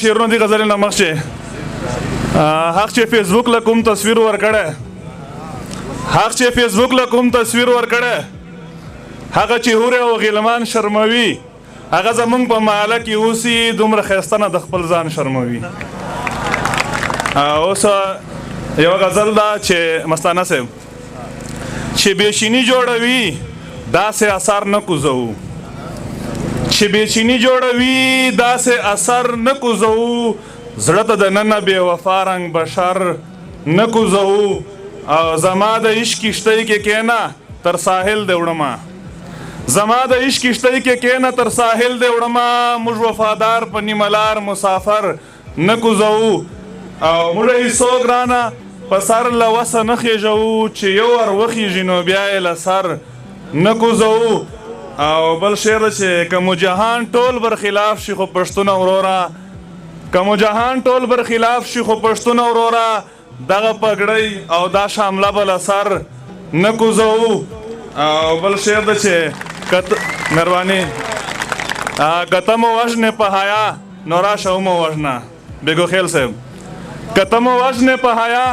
شیرونو دی غزل نه مخشه حق چې فیسبوک له کوم تصویر ورکړه حق چې فیسبوک له کوم تصویر ورکړه هغه چې هورې او غلمان شرموي هغه زمونږ په محله کې اوسي دومره ښایسته نه د خپل ځان شرموي. اوس یوه غزل ده چې مستانه صاحب چې بېچیني جوړوي داسې اثر نه کوزوو چې بېچیني جوړوي داسې اثر نه کوزوو زړه ته دننه بې وفا رنګ بشر نه کوزوو او زما د عشق کښتۍ کې کښېنه تر ساحل دې وړمه زما د عشق کښتۍ کې کښېنه تر ساحل دې وړمه موږ وفادار په نیمه لار مسافر نه کوزوو او موږ هیڅوک رانه په سر له وسه نه خېژوو چې یو ور وخېژي نو بیا یې له سر نه کوزوو. او بل شعر چې که مو جهان ټول برخلاف شي خو پښتونه وروره که مو جهان ټول برخلاف شي خو پښتونه وروره دغه پګړۍ او دا شامله به له سر نه کوزوو. او بل شعر ده چې مهرباني که ته مو وژنې په حیا نو راشه ومو وژنه بیګو خیل صاحب که ته مو وژنې په حیا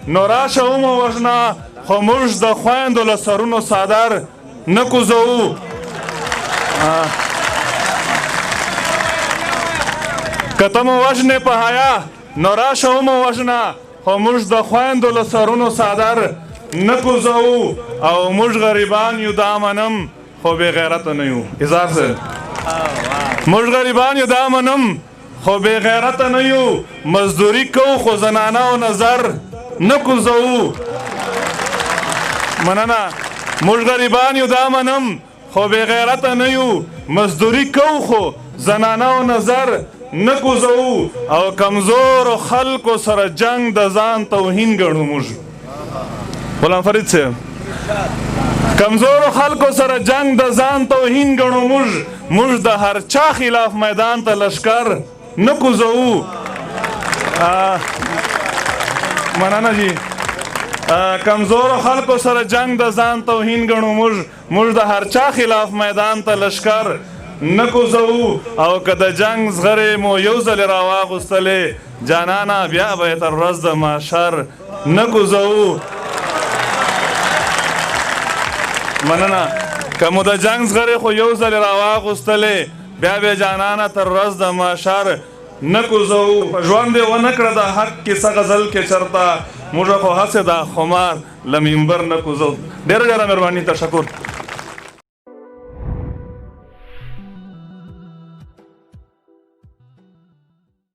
نو راشه ومو وژنه خو موږ د خویندو له سرونو څادر نه کوزوو. که ته مو وژنې په حیا نو راشه ومو وژنه خو موږ د خویندو له سرونو څادر نه کوزوو او موږ غریبان یو دا منم خو بې غیرته نه یو. اظهار صاحب موږ غریبان یو دا منم خو بې غیرته نه یو مزدوري کوو خو زنانه او نظر نه کوزوو. مننه موږ غریبان یو دا منم خو بې غیرته نه یو مزدوري کوو خو زنانه او نظر نه کوزوو او کمزورو خلکو سره جنگ د ځان توهین ګڼو موږ. غلام فرید صاحب کمزورو خلکو سره جنگ د ځان توهین ګڼو موږ د هر چا خلاف میدان ته لشکر نه کوزوو. مننه جی کمزورو خلکو سره جنگ د ځان توهین ګڼو موږ د هر چا خلاف میدان ته لشکر نه کوزوو او که د جنگ زغرې مو یو ځلې راواغوستلې جانانه بیا به یې تر ورځ د محشر نه کوزوو. مننه که مو د جنگ زغرې خو یو ځلې راواغوستلې بیا به جانانه تر ورځ د محشر نه کوزوو. په ژوند یې ونه کړه د حق کیسه غزل کې چرته موږ خو هسې دا خمار له منبر نه کوزوو. ډېره ډېره مهرباني تشکر.